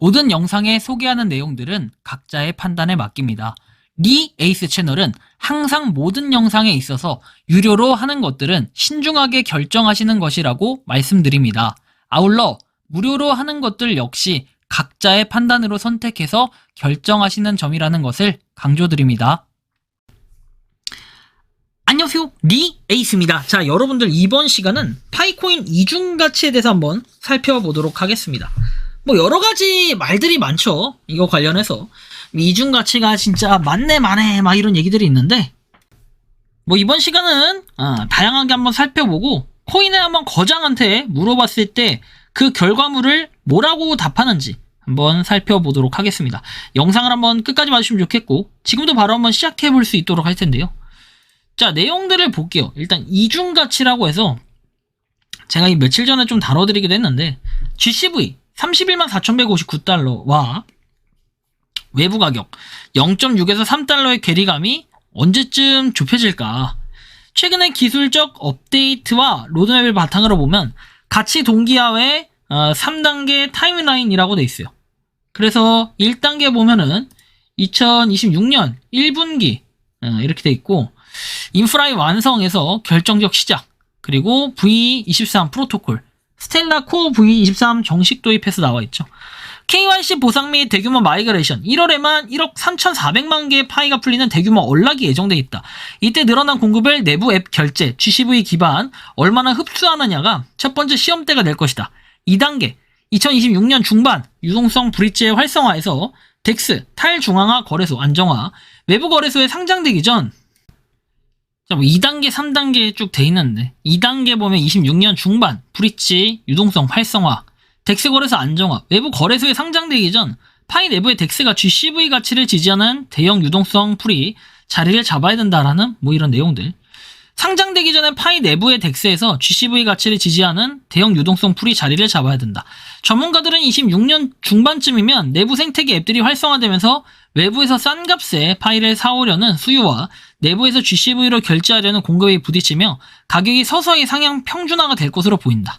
모든 영상에 소개하는 내용들은 각자의 판단에 맡깁니다. 리 에이스 채널은 항상 모든 영상에 있어서 유료로 하는 것들은 신중하게 결정하시는 것이라고 말씀드립니다. 아울러 무료로 하는 것들 역시 각자의 판단으로 선택해서 결정하시는 점이라는 것을 강조드립니다. 안녕하세요, 리 에이스입니다. 자, 여러분들 이번 시간은 파이코인 이중가치에 대해서 한번 살펴보도록 하겠습니다. 뭐 여러가지 말들이 많죠. 이거 관련해서 이중가치가 진짜 맞네 마네 막 이런 얘기들이 있는데, 뭐 이번 시간은 다양하게 한번 살펴보고 코인의 한번 거장한테 물어봤을 때 그 결과물을 뭐라고 답하는지 한번 살펴보도록 하겠습니다. 영상을 한번 끝까지 봐주시면 좋겠고, 지금도 바로 한번 시작해 볼 수 있도록 할 텐데요. 자, 내용들을 볼게요. 일단 이중가치라고 해서 제가 이 며칠 전에 좀 다뤄드리기도 했는데, GCV 31만 4,159달러와 외부 가격 0.6에서 3달러의 괴리감이 언제쯤 좁혀질까? 최근의 기술적 업데이트와 로드맵을 바탕으로 보면 같이 동기화의 3단계 타임라인이라고 돼 있어요. 그래서 1단계 보면은 2026년 1분기 이렇게 돼 있고, 인프라의 완성에서 결정적 시작, 그리고 V23 프로토콜, 스텔라 코어 V23 정식 도입해서 나와 있죠. KYC 보상 및 대규모 마이그레이션, 1월에만 1억 3,400만 개의 파이가 풀리는 대규모 언락이 예정돼 있다. 이때 늘어난 공급을 내부 앱 결제, GCV 기반 얼마나 흡수하느냐가 첫 번째 시험대가 될 것이다. 2단계, 2026년 중반 유동성 브릿지의 활성화에서 덱스, 탈중앙화 거래소 안정화, 외부 거래소에 상장되기 전, 자, 뭐 2단계, 3단계 쭉 돼 있는데, 2단계 보면 26년 중반 브릿지 유동성 활성화, 덱스 거래소 안정화, 외부 거래소에 상장되기 전 파이 내부의 덱스가 GCV 가치를 지지하는 대형 유동성 풀이 자리를 잡아야 된다라는 뭐 이런 내용들. 상장되기 전에 파이 내부의 덱스에서 GCV 가치를 지지하는 대형 유동성 풀이 자리를 잡아야 된다. 전문가들은 26년 중반쯤이면 내부 생태계 앱들이 활성화되면서 외부에서 싼 값에 파이를 사오려는 수요와 내부에서 GCV로 결제하려는 공급이 부딪히며 가격이 서서히 상향 평준화가 될 것으로 보인다.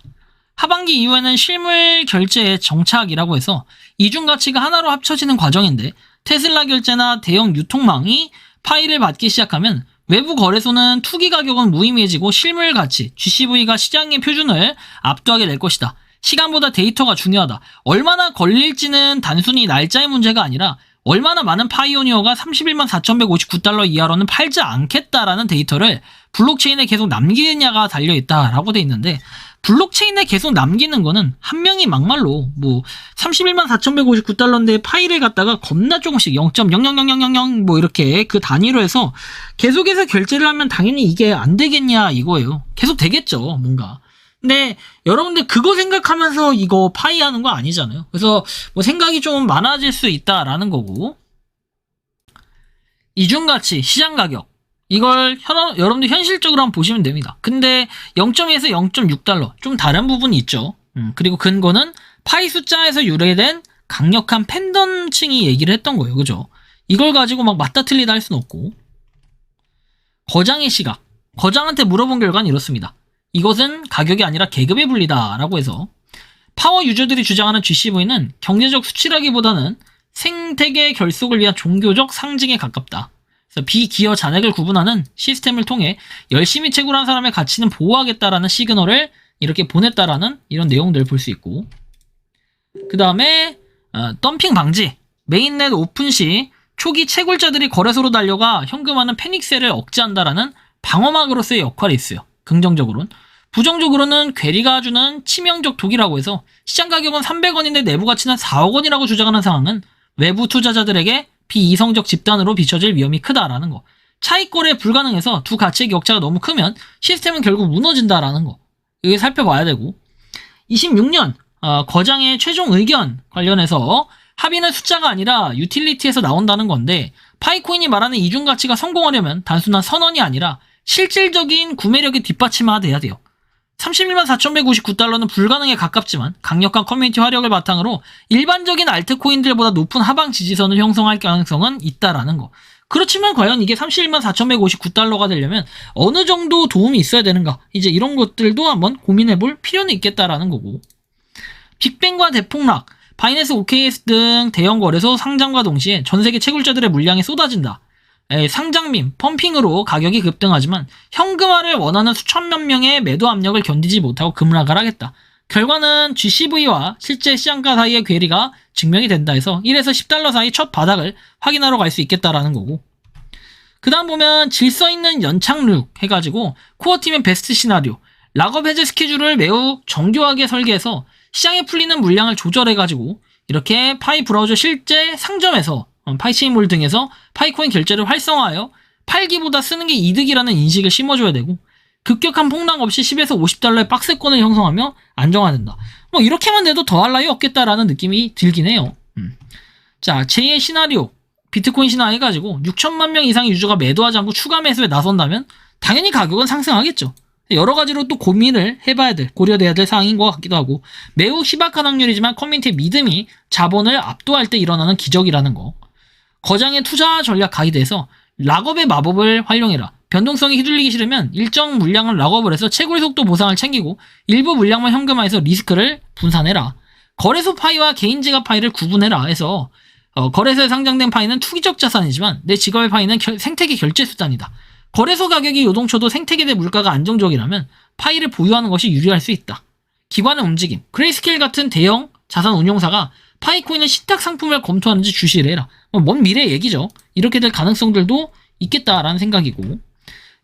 하반기 이후에는 실물 결제의 정착이라고 해서 이중가치가 하나로 합쳐지는 과정인데, 테슬라 결제나 대형 유통망이 파이를 받기 시작하면 외부 거래소는 투기 가격은 무의미해지고 실물 가치, GCV가 시장의 표준을 압도하게 될 것이다. 시간보다 데이터가 중요하다. 얼마나 걸릴지는 단순히 날짜의 문제가 아니라 얼마나 많은 파이오니어가 31만 4,159달러 이하로는 팔지 않겠다라는 데이터를 블록체인에 계속 남기느냐가 달려있다라고 돼 있는데, 블록체인에 계속 남기는 거는 한 명이 막말로 뭐 31만 4,159달러인데 파일을 갖다가 겁나 조금씩 0.0000000 뭐 이렇게 그 단위로 해서 계속해서 결제를 하면 당연히 이게 안 되겠냐 이거예요. 계속 되겠죠, 뭔가. 근데 여러분들 그거 생각하면서 이거 파이 하는 거 아니잖아요. 그래서 뭐 생각이 좀 많아질 수 있다라는 거고, 이중가치, 시장가격, 이걸 여러분들 현실적으로 한번 보시면 됩니다. 근데 0.2에서 0.6달러 좀 다른 부분이 있죠. 그리고 근거는 파이 숫자에서 유래된 강력한 팬덤층이 얘기를 했던 거예요. 그죠? 이걸 가지고 막 맞다 틀리다 할 수는 없고. 거장의 시각, 거장한테 물어본 결과는 이렇습니다. 이것은 가격이 아니라 계급의 분리다 라고 해서, 파워 유저들이 주장하는 GCV는 경제적 수치라기보다는 생태계 결속을 위한 종교적 상징에 가깝다. 그래서 비기여 잔액을 구분하는 시스템을 통해 열심히 채굴한 사람의 가치는 보호하겠다라는 시그널을 이렇게 보냈다라는 이런 내용들을 볼 수 있고, 그 다음에 덤핑 방지, 메인넷 오픈 시 초기 채굴자들이 거래소로 달려가 현금화는 패닉셀을 억제한다라는 방어막으로서의 역할이 있어요. 긍정적으로는. 부정적으로는 괴리가 주는 치명적 독이라고 해서 시장 가격은 300원인데 내부 가치는 4억 원이라고 주장하는 상황은 외부 투자자들에게 비이성적 집단으로 비춰질 위험이 크다라는 거. 차익거래 불가능해서 두 가치의 격차가 너무 크면 시스템은 결국 무너진다라는 거. 이게 살펴봐야 되고, 26년 거장의 최종 의견 관련해서 합의는 숫자가 아니라 유틸리티에서 나온다는 건데, 파이코인이 말하는 이중가치가 성공하려면 단순한 선언이 아니라 실질적인 구매력이 뒷받침화돼야 돼요. 31만 4,159달러는 불가능에 가깝지만 강력한 커뮤니티 화력을 바탕으로 일반적인 알트코인들보다 높은 하방 지지선을 형성할 가능성은 있다라는 거. 그렇지만 과연 이게 31만 4,159달러가 되려면 어느 정도 도움이 있어야 되는가, 이제 이런 것들도 한번 고민해 볼 필요는 있겠다라는 거고, 빅뱅과 대폭락, 바이낸스, OKX 등 대형 거래소 상장과 동시에 전세계 채굴자들의 물량이 쏟아진다. 상장빔, 펌핑으로 가격이 급등하지만 현금화를 원하는 수천만 명의 매도 압력을 견디지 못하고 급락을 하겠다. 결과는 GCV와 실제 시장가 사이의 괴리가 증명이 된다 해서 1에서 10달러 사이 첫 바닥을 확인하러 갈 수 있겠다라는 거고, 그 다음 보면 질서 있는 연착륙 해가지고 코어팀의 베스트 시나리오, 락업 해제 스케줄을 매우 정교하게 설계해서 시장에 풀리는 물량을 조절해가지고 이렇게 파이 브라우저 실제 상점에서 파이체인몰 등에서 파이코인 결제를 활성화하여 팔기보다 쓰는 게 이득이라는 인식을 심어줘야 되고, 급격한 폭락 없이 10에서 50달러의 박스권을 형성하며 안정화된다. 뭐 이렇게만 돼도 더할 나위 없겠다라는 느낌이 들긴 해요. 자, 제2의 시나리오, 비트코인 신화 해가지고 6천만 명 이상의 유저가 매도하지 않고 추가 매수에 나선다면 당연히 가격은 상승하겠죠. 여러 가지로 또 고민을 해봐야 될, 고려돼야 될 사항인 것 같기도 하고, 매우 희박한 확률이지만 커뮤니티의 믿음이 자본을 압도할 때 일어나는 기적이라는 거. 거장의 투자 전략 가이드에서 락업의 마법을 활용해라. 변동성이 휘둘리기 싫으면 일정 물량을 락업을 해서 채굴 속도 보상을 챙기고 일부 물량만 현금화해서 리스크를 분산해라. 거래소 파이와 개인 지갑 파이를 구분해라 해서 거래소에 상장된 파이는 투기적 자산이지만 내 지갑의 파이는 생태계 결제 수단이다. 거래소 가격이 요동쳐도 생태계 내 물가가 안정적이라면 파이를 보유하는 것이 유리할 수 있다. 기관의 움직임, 그레이스케일 같은 대형 자산 운용사가 파이코인의 신탁 상품을 검토하는지 주시를 해라. 먼 미래 얘기죠. 이렇게 될 가능성들도 있겠다라는 생각이고,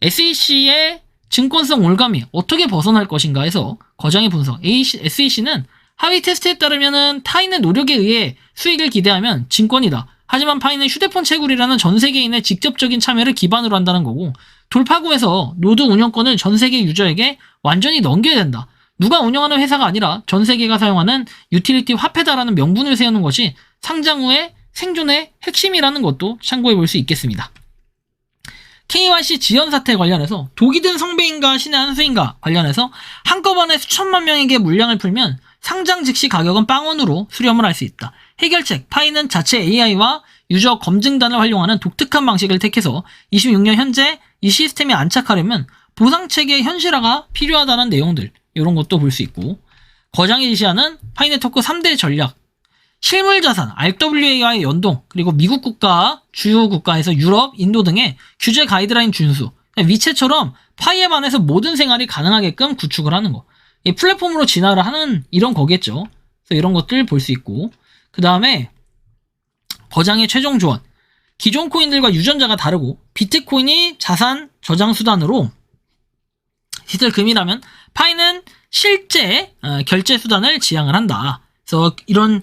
SEC의 증권성 올감이 어떻게 벗어날 것인가 해서 거장의 분석, SEC는 하위 테스트에 따르면 타인의 노력에 의해 수익을 기대하면 증권이다. 하지만 파이는 휴대폰 채굴이라는 전 세계인의 직접적인 참여를 기반으로 한다는 거고, 돌파구에서 노드 운영권을 전 세계 유저에게 완전히 넘겨야 된다. 누가 운영하는 회사가 아니라 전 세계가 사용하는 유틸리티 화폐다라는 명분을 세우는 것이 상장 후의 생존의 핵심이라는 것도 참고해 볼 수 있겠습니다. KYC 지연 사태 관련해서 독이 든 성배인가 신의 한 수인가 관련해서 한꺼번에 수천만 명에게 물량을 풀면 상장 즉시 가격은 빵원으로 수렴을 할 수 있다. 해결책, 파이는 자체 AI와 유저 검증단을 활용하는 독특한 방식을 택해서 26년 현재 이 시스템이 안착하려면 보상체계의 현실화가 필요하다는 내용들, 이런 것도 볼 수 있고, 거장이 제시하는 파이네트워크 3대 전략, 실물자산, RWA와의 연동, 그리고 미국 국가, 주요 국가에서 유럽, 인도 등의 규제 가이드라인 준수, 위챗처럼 파이에 반해서 모든 생활이 가능하게끔 구축을 하는 거, 이 플랫폼으로 진화를 하는 이런 거겠죠. 그래서 이런 것들 볼 수 있고, 그 다음에 거장의 최종 조언, 기존 코인들과 유전자가 다르고 비트코인이 자산 저장 수단으로 시설 금이라면 파이는 실제 결제 수단을 지향을 한다. 그래서 이런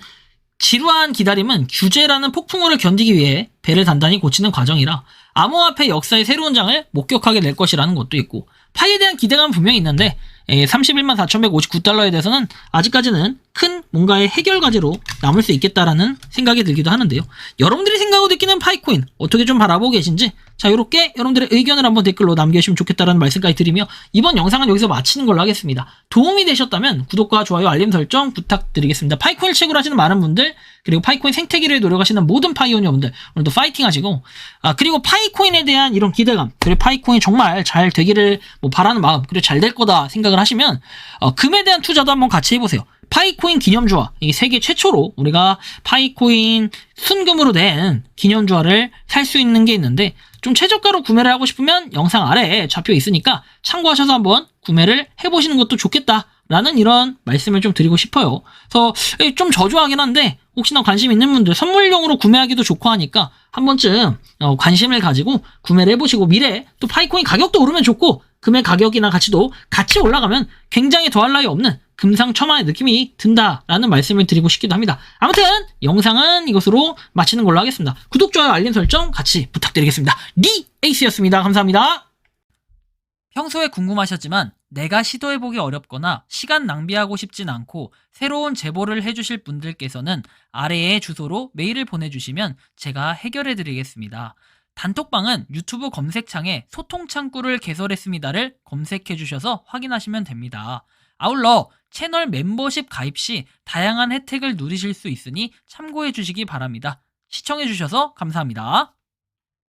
지루한 기다림은 규제라는 폭풍우를 견디기 위해 배를 단단히 고치는 과정이라 암호화폐 역사의 새로운 장을 목격하게 될 것이라는 것도 있고, 파이에 대한 기대감은 분명히 있는데 31만 4,159달러에 대해서는 아직까지는 큰 뭔가의 해결 과제로 남을 수 있겠다라는 생각이 들기도 하는데요. 여러분들이 생각하고 느끼는 파이코인 어떻게 좀 바라보고 계신지, 자, 이렇게 여러분들의 의견을 한번 댓글로 남겨주시면 좋겠다라는 말씀까지 드리며 이번 영상은 여기서 마치는 걸로 하겠습니다. 도움이 되셨다면 구독과 좋아요, 알림 설정 부탁드리겠습니다. 파이코인을 채굴하시는 많은 분들, 그리고 파이코인 생태계를 노력하시는 모든 파이오니어분들 오늘도 파이팅 하시고, 그리고 파이코인에 대한 이런 기대감, 그리고 파이코인 정말 잘 되기를 바라는 마음, 그리고 잘 될 거다 생각을 하시면 금에 대한 투자도 한번 같이 해보세요. 파이코인 기념주화, 이 세계 최초로 우리가 파이코인 순금으로 된 기념주화를 살 수 있는 게 있는데, 좀 최저가로 구매를 하고 싶으면 영상 아래에 잡혀 있으니까 참고하셔서 한번 구매를 해보시는 것도 좋겠다라는 이런 말씀을 좀 드리고 싶어요. 그래서 좀 저조하긴 한데 혹시나 관심 있는 분들 선물용으로 구매하기도 좋고 하니까 한 번쯤 관심을 가지고 구매를 해보시고, 미래에 또 파이코인 가격도 오르면 좋고 금의 가격이나 가치도 같이 올라가면 굉장히 더할 나위 없는 금상첨화의 느낌이 든다라는 말씀을 드리고 싶기도 합니다. 아무튼 영상은 이것으로 마치는 걸로 하겠습니다. 구독, 좋아요, 알림 설정 같이 부탁드리겠습니다. 리 에이스였습니다. 감사합니다. 평소에 궁금하셨지만 내가 시도해보기 어렵거나 시간 낭비하고 싶진 않고 새로운 제보를 해주실 분들께서는 아래의 주소로 메일을 보내주시면 제가 해결해드리겠습니다. 단톡방은 유튜브 검색창에 소통창구를 개설했습니다를 검색해주셔서 확인하시면 됩니다. 아울러 채널 멤버십 가입 시 다양한 혜택을 누리실 수 있으니 참고해 주시기 바랍니다. 시청해 주셔서 감사합니다.